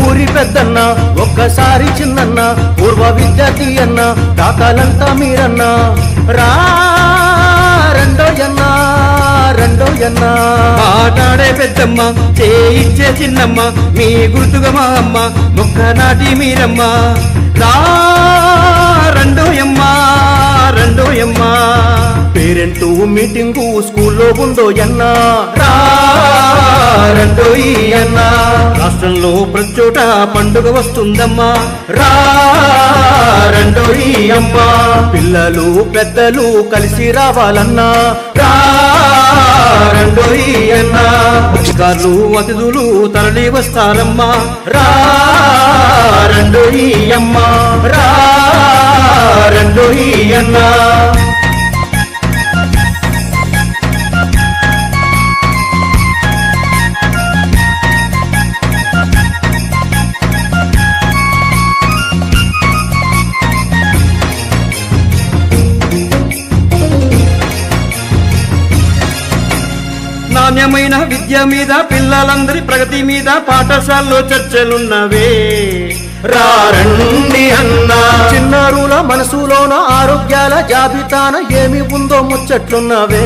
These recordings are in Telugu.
ఊరి పెద్దన్న ఒక్కసారి చిన్నన్న పూర్వ విద్యార్థి అన్న తాతాలంతా మీరన్న రా రెండోయన్న రెండోయన్న మాట్లాడే పెద్దమ్మ చేయిచ్చే చిన్నమ్మ మీ గుర్తుగా మా అమ్మ మొక్క నాటి మీరమ్మ రా రెండోయమ్మ రెండోయమ్మ పేరెంటు మీటింగు స్కూల్లో ఉందో అన్న రా రెండోయన్న రాష్ట్రంలో ప్రచోట పండుగ వస్తుందమ్మా రా రెండోయమ్మ పిల్లలు పెద్దలు కలిసి రావాలన్నా రా రెండోయన్న అధికారులు అతిథులు తరలి వస్తారమ్మా రా రెండోయమ్మ రా రెండోయన్న నాణ్యమైన విద్య మీద పిల్లలందరి ప్రగతి మీద పాఠశాలలో చర్చలున్నవే రండి అన్న చిన్నారుల మనసులోన ఆరోగ్యాల జాబితాన ఏమి ఉందో ముచ్చట్లున్నవే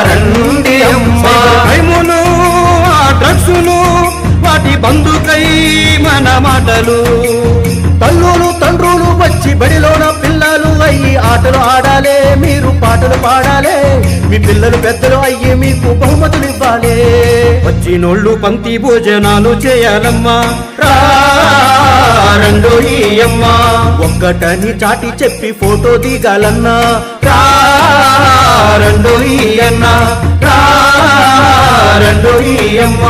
రండి అమ్మా భయములు ఆ డ్రగ్సులు వాటి బంధుకై మన మాటలు తల్లులు తండ్రులు వచ్చి బడిలోన పిల్లలు అయ్యి ఆటలు ఆడాలే మీరు పాటలు పాడాలే మీ పిల్లలు పెద్దలు అయ్యి మీకు బహుమతులు ఇవ్వాలే వచ్చినోళ్ళు పంక్తి భోజనాలు చేయాలమ్మా రెండోయమ్మ ఒక్కటని చాటి చెప్పి ఫోటో దిగాలన్నా రెండోయన్న రెండోయమ్మ